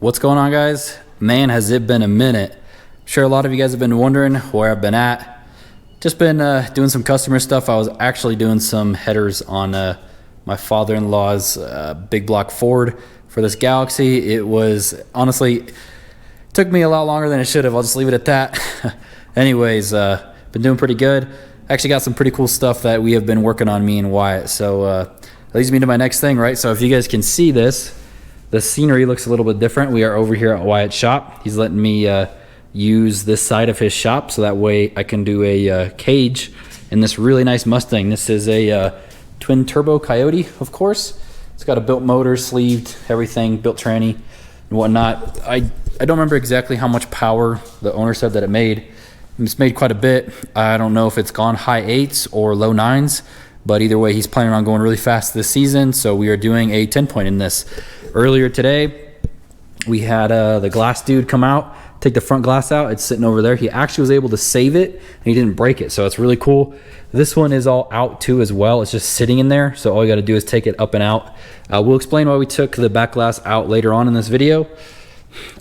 What's going on, guys? Man, has it been a minute. I'm sure a lot of you guys have been wondering where I've been at. Just been doing some customer stuff. I was actually doing some headers on my father-in-law's big block Ford for this Galaxy. It was honestly took me a lot longer than it should have. I'll just leave it at that. Anyways, been doing pretty good. Actually got some pretty cool stuff that we have been working on, me and Wyatt. So that leads me to my next thing, right? So if you guys can see this, the scenery looks a little bit different. We are over here at Wyatt's shop. He's letting me use this side of his shop so that way I can do a cage in this really nice Mustang. This is a twin turbo Coyote, of course. It's got a built motor, sleeved, everything, built tranny and whatnot. I don't remember exactly how much power the owner said that it made. It's made quite a bit. I don't know if it's gone high 8s or low 9s, but either way, he's planning on going really fast this season. So we are doing a 10-point in this. Earlier today, we had the glass dude come out, take the front glass out. It's sitting over there. He actually was able to save it and he didn't break it. So it's really cool. This one is all out too as well. It's just sitting in there. So all you got to do is take it up and out. We'll explain why we took the back glass out later on in this video,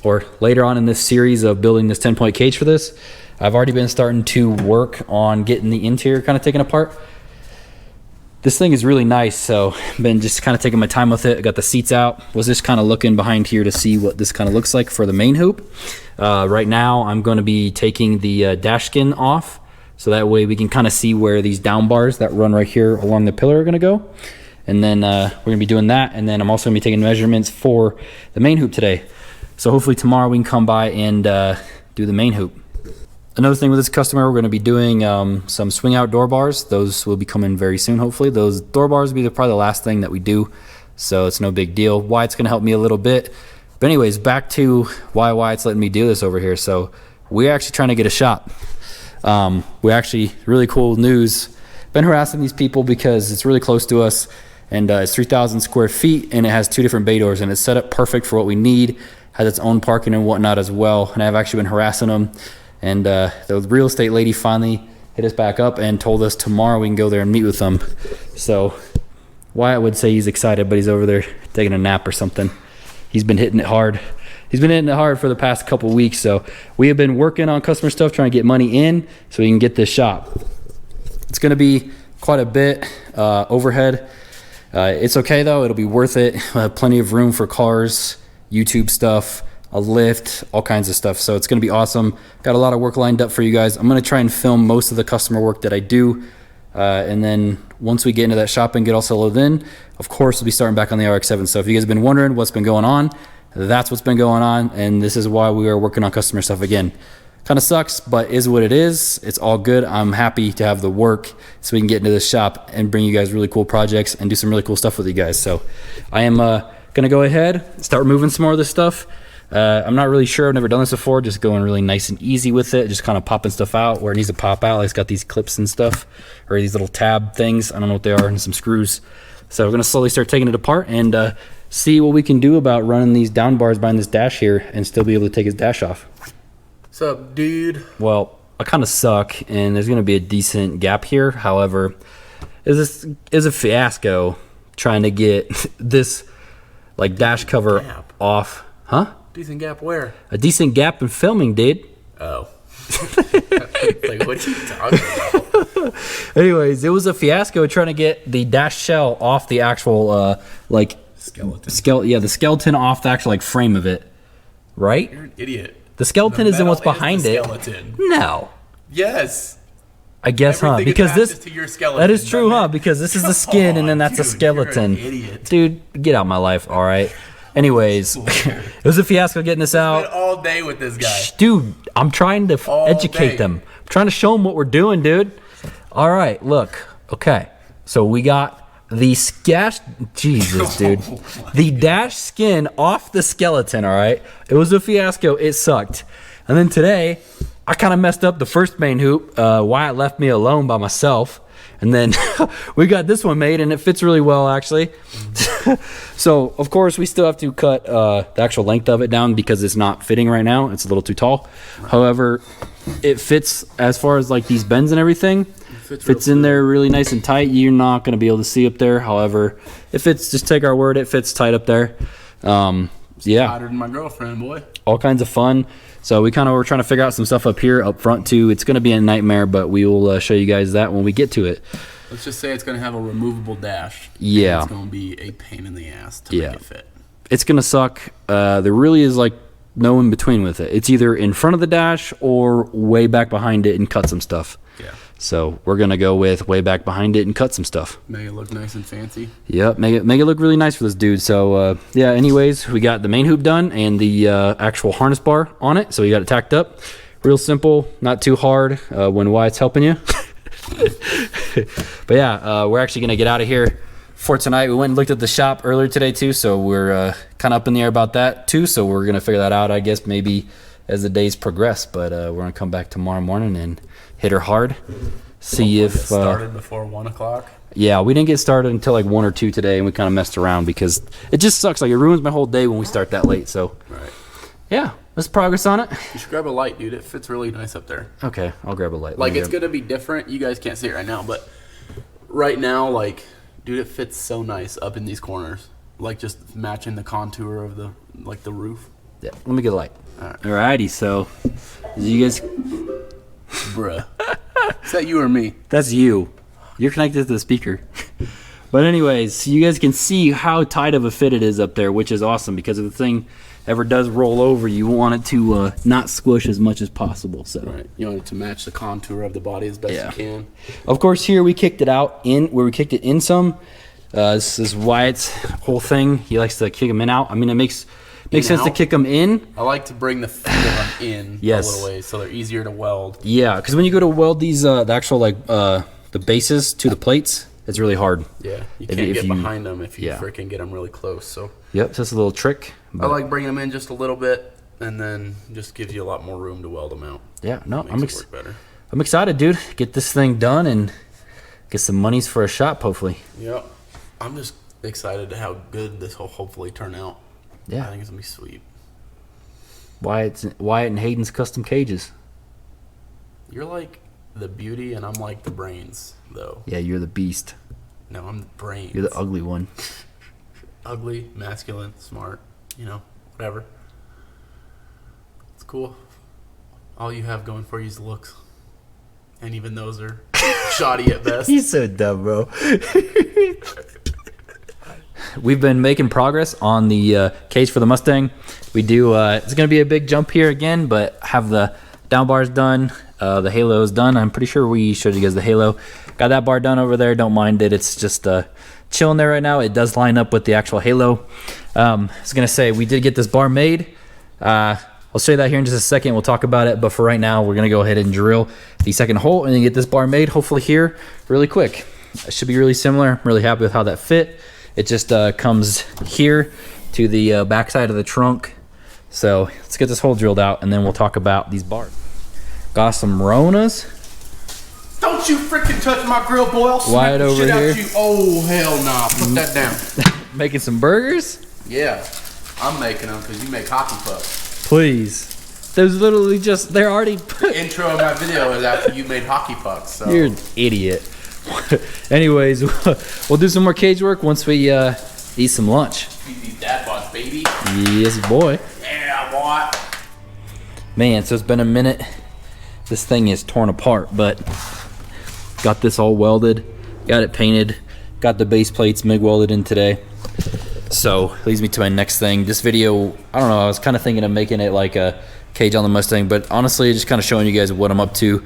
or later on in this series of building this 10-point cage for this. I've already been starting to work on getting the interior kind of taken apart. This thing is really nice, so been just kind of taking my time with it. I got the seats out. Was just kind of looking behind here to see what this kind of looks like for the main hoop. Right now, I'm going to be taking the dash skin off, so that way we can kind of see where these down bars that run right here along the pillar are going to go. And then we're going to be doing that, and then I'm also going to be taking measurements for the main hoop today. So hopefully tomorrow we can come by and do the main hoop. Another thing with this customer, we're going to be doing some swing out door bars. Those will be coming very soon, hopefully. Those door bars will be probably the last thing that we do, so it's no big deal. Wyatt's going to help me a little bit. But anyways, back to why Wyatt's letting me do this over here. So we're actually trying to get a shop. We actually, really cool news. Been harassing these people because it's really close to us, and it's 3,000 square feet, and it has 2 different bay doors, and it's set up perfect for what we need. Has its own parking and whatnot as well, and I've actually been harassing them. And the real estate lady finally hit us back up and told us tomorrow we can go there and meet with them. So Wyatt would say he's excited, but he's over there taking a nap or something. He's been hitting it hard. He's been hitting it hard for the past couple weeks. So we have been working on customer stuff, trying to get money in so we can get this shop. It's going to be quite a bit overhead. It's okay though. It'll be worth it. We'll have plenty of room for cars, YouTube stuff, a lift, all kinds of stuff. So it's going to be awesome. Got a lot of work lined up for you guys. I'm going to try and film most of the customer work that I do. And then once we get into that shop and get all settled in, of course, we'll be starting back on the RX-7. So if you guys have been wondering what's been going on, that's what's been going on. And this is why we are working on customer stuff again. Kind of sucks, but is what it is. It's all good. I'm happy to have the work so we can get into this shop and bring you guys really cool projects and do some really cool stuff with you guys. So I am going to go ahead, start moving some more of this stuff. I'm not really sure. I've never done this before. Just going really nice and easy with it. Just kind of popping stuff out where it needs to pop out. Like it's got these clips and stuff, or these little tab things. I don't know what they are, and some screws. So we're going to slowly start taking it apart and see what we can do about running these down bars behind this dash here and still be able to take his dash off. What's up, dude? Well, I kind of suck, and there's going to be a decent gap here. However, this is a fiasco trying to get this like dash cover gap off. Huh? Decent gap where? A decent gap in filming, dude. Oh. Like, what are you talking about? Anyways, it was a fiasco trying to get the dash shell off the actual, like... Skeleton. Yeah, the skeleton off the actual, like, frame of it. Right? You're an idiot. The skeleton is in what's behind it. Skeleton. No. Yes. I guess, Everything because this... to your skeleton, that is true, huh? Because this is the skin, and then that's a skeleton. You're an idiot. Dude, get out of my life, all right? Anyways, it was a fiasco getting this out. All day with this guy. Dude, I'm trying to educate them. I'm trying to show them what we're doing, dude. All right, look. Okay, so we got the Jesus, dude. The dash skin off the skeleton, all right? It was a fiasco. It sucked. And then today, I kind of messed up the first main hoop. Wyatt left me alone by myself. And then we got this one made, and it fits really well, actually. So, of course, we still have to cut the actual length of it down because it's not fitting right now. It's a little too tall. However, it fits as far as, like, these bends and everything. Fits in there really nice and tight. You're not going to be able to see up there. However, it fits. Just take our word, it fits tight up there. Yeah. Hotter than my girlfriend, boy. All kinds of fun. So we kind of were trying to figure out some stuff up here up front too. It's going to be a nightmare, but we will show you guys that when we get to it. Let's just say it's going to have a removable dash. Yeah. It's going to be a pain in the ass to make it fit. It's going to suck. There really is like no in between with it. It's either in front of the dash or way back behind it and cut some stuff. Yeah. So we're going to go with way back behind it and cut some stuff. Make it look nice and fancy. Yep, make it look really nice for this dude. So yeah, anyways, we got the main hoop done and the actual harness bar on it. So we got it tacked up. Real simple, not too hard when Wyatt's helping you. But yeah, we're actually going to get out of here for tonight. We went and looked at the shop earlier today too, so we're kind of up in the air about that too. So we're going to figure that out, I guess, maybe as the days progress. But we're going to come back tomorrow morning and hit her hard. See if started before 1 o'clock. Yeah, we didn't get started until like 1 or 2 today, and we kind of messed around because it just sucks. Like it ruins my whole day when we start that late. So Right. yeah, let's progress on it. You should grab a light, dude. It fits really nice up there. Okay, I'll grab a light. Like it's gonna be different. You guys can't see it right now, but right now, like, dude, it fits so nice up in these corners. Like just matching the contour of the roof. Yeah, let me get a light. All right. Alrighty, so you guys, Bruh. Is that you or me? that's you. You're connected to the speaker. But anyways, you guys can see how tight of a fit it is up there, which is awesome because if the thing ever does roll over, you want it to not squish as much as possible. So Right. You want it to match the contour of the body as best Yeah. you can. of course here we kicked it out in where we kicked it in some. This is Wyatt's whole thing. He likes to kick them in out. I mean, it makes sense to out? kick them in. I like to bring the feel in Yes. a little ways so they're easier to weld. Yeah, because when you go to weld these, the actual the bases to the plates, it's really hard. Yeah, you If- can't if get you- behind them if you yeah. freaking get them really close. So Yep, so that's a little trick. I but- like bringing them in just a little bit, and then just gives you a lot more room to weld them out. Yeah, no, Makes it work better. I'm excited, dude. Get this thing done and get some monies for a shop, hopefully. Yep. I'm just excited to how good this will hopefully turn out. I Yeah, think it's gonna be sweet. Wyatt and Hayden's custom cages. You're like the beauty, and I'm like the brains, though. Yeah, you're the beast. No, I'm the brains. You're the ugly one. Ugly, masculine, smart. You know, whatever. It's cool. All you have going for you is looks, and even those are shoddy at best. He's so dumb, bro. We've been making progress on the cage for the Mustang. We do. It's going to be a big jump here again, but have the down bars done. The halo is done. I'm pretty sure we showed you guys the halo. Got that bar done over there. Don't mind it. It's just chilling there right now. It does line up with the actual halo. I was going to say we did get this bar made. I'll show you that here in just a second. We'll talk about it. But for right now, we're going to go ahead and drill the second hole and then get this bar made, hopefully here really quick. It should be really similar. I'm really happy with how that fit. It just comes here to the backside of the trunk. So let's get this hole drilled out and then we'll talk about these bars. Got some Ronas. Don't you freaking touch my grill, boy. I'll smack Wyatt the over shit out here. you. Oh, hell nah. Put that down. Making some burgers? Yeah. I'm making them because you make hockey pucks. Please. There's literally just, they're already The intro of my video is after you made hockey pucks. So. You're an idiot. Anyways, we'll do some more cage work once we eat some lunch. Feed these dad bods, baby. Yes, boy. Yeah, boy. Man, so it's been a minute. This thing is torn apart, but got this all welded, got it painted, got the base plates MIG welded in today. So leads me to my next thing. This video, I don't know, I was kind of thinking of making it like a cage on the Mustang, but honestly, just kind of showing you guys what I'm up to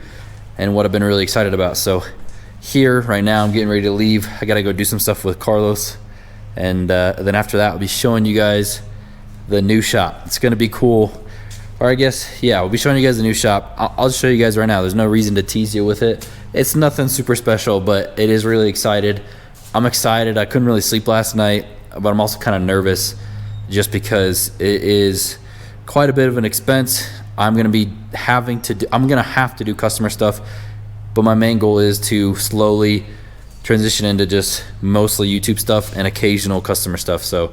and what I've been really excited about. So here right now, I'm getting ready to leave. I gotta go do some stuff with Carlos, and then after that, I'll be showing you guys the new shop. It's gonna be cool. Or I guess, yeah, we'll be showing you guys the new shop. I'll just show you guys right now. There's no reason to tease you with it. It's nothing super special, but it is really excited. I'm excited. I couldn't really sleep last night, but I'm also kind of nervous just because it is quite a bit of an expense. I'm gonna have to do customer stuff, but my main goal is to slowly transition into just mostly YouTube stuff and occasional customer stuff. So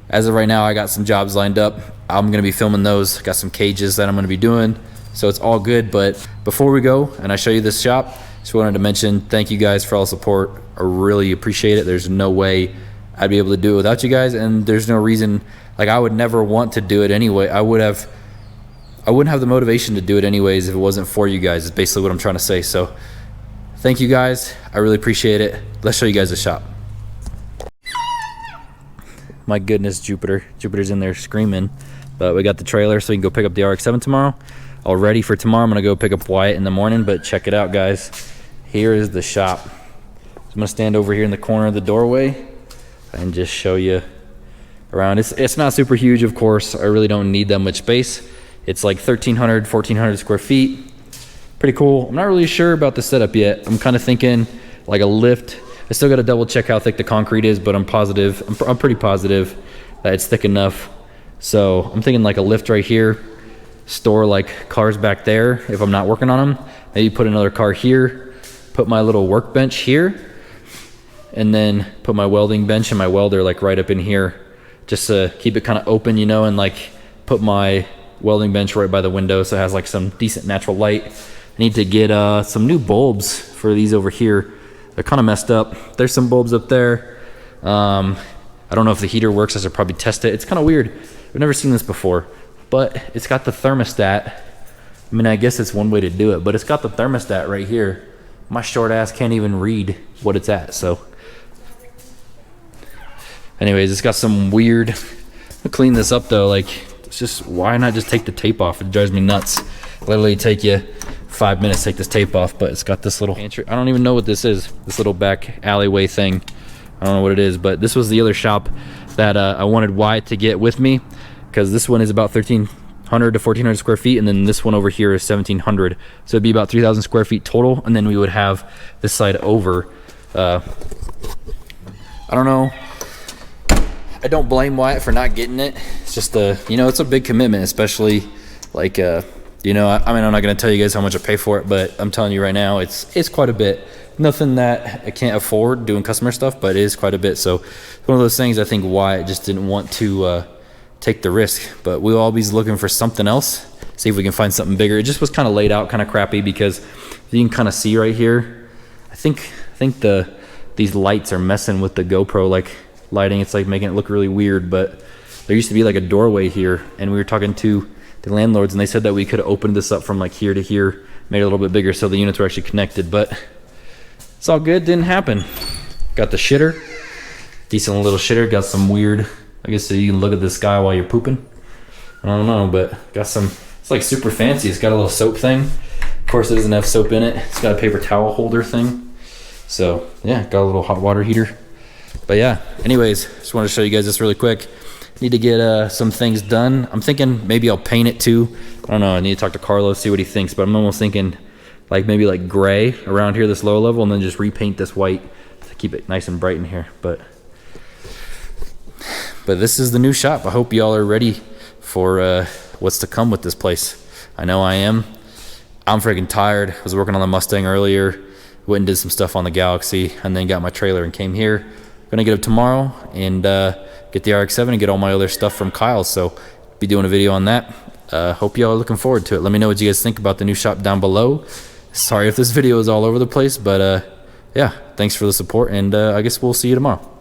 as of right now, I got some jobs lined up. I'm gonna be filming those. Got some cages that I'm gonna be doing, so it's all good. But before we go and I show you this shop, just wanted to mention thank you guys for all the support. I really appreciate it. There's no way I'd be able to do it without you guys, and there's no reason Like, I would never want to do it anyway. I wouldn't have the motivation to do it anyways if it wasn't for you guys, is basically what I'm trying to say. So thank you guys. I really appreciate it. Let's show you guys the shop. My goodness, Jupiter's in there screaming. But we got the trailer so we can go pick up the RX-7 tomorrow. All ready for tomorrow. I'm gonna go pick up Wyatt in the morning, but check it out, guys. Here is the shop. So I'm gonna stand over here in the corner of the doorway and just show you around. It's not super huge, of course. I really don't need that much space. It's like 1,300, 1,400 square feet. Pretty cool. I'm not really sure about the setup yet. I'm kind of thinking like a lift. I still got to double check how thick the concrete is, but I'm positive. I'm pretty positive that it's thick enough. So I'm thinking like a lift right here, store like cars back there if I'm not working on them. Maybe put another car here, put my little workbench here, and then put my welding bench and my welder like right up in here, just to keep it kind of open, you know, and like put my welding bench right by the window so it has like some decent natural light. I need to get some new bulbs for these over here. They're kind of messed up. There's some bulbs up there. I don't know if the heater works. I should probably test it. It's kind of weird. I've never seen this before, but it's got the thermostat. I mean, I guess it's one way to do it, but it's got the thermostat right here. My short ass can't even read what it's at. So anyways, it's got some weird, I'll clean this up though. Like, it's just, why not just take the tape off? It drives me nuts. Literally take you 5 minutes to take this tape off, but it's got this little pantry. I don't even know what this is, this little back alleyway thing. I don't know what it is, but this was the other shop that I wanted Wyatt to get with me, because this one is about 1,300 to 1,400 square feet, and then this one over here is 1,700. So it'd be about 3,000 square feet total, and then we would have this side over. I don't know. I don't blame Wyatt for not getting it. It's just you know, it's a big commitment, especially like you know, I mean, I'm not gonna tell you guys how much I pay for it, but I'm telling you right now, it's quite a bit. Nothing that I can't afford doing customer stuff, but it is quite a bit. So it's one of those things I think Wyatt just didn't want to take the risk, but we'll all be looking for something else, see if we can find something bigger. It just was kind of laid out kind of crappy, because you can kind of see right here, I think these lights are messing with the GoPro like lighting. It's like making it look really weird, but there used to be like a doorway here, and we were talking to the landlords, and they said that we could open this up from like here to here, made it a little bit bigger so the units were actually connected, but it's all good. Didn't happen. Got the shitter, decent little shitter. Got some weird, I guess so you can look at the sky while you're pooping. I don't know, but got some, it's like super fancy. It's got a little soap thing. Of course it doesn't have soap in it. It's got a paper towel holder thing. So yeah, got a little hot water heater. But yeah, anyways, just wanted to show you guys this really quick. Need to get some things done. I'm thinking maybe I'll paint it too. I don't know, I need to talk to Carlos, see what he thinks, but I'm almost thinking like maybe like gray around here, this low level, and then just repaint this white to keep it nice and bright in here. But this is the new shop. I hope y'all are ready for what's to come with this place. I know I am. I'm freaking tired. I was working on the Mustang earlier, went and did some stuff on the Galaxy, and then got my trailer and came here. Gonna get up tomorrow and get the RX-7 and get all my other stuff from Kyle's. So be doing a video on that. Hope y'all are looking forward to it. Let me know what you guys think about the new shop down below. Sorry if this video is all over the place, but yeah, thanks for the support, and I guess we'll see you tomorrow.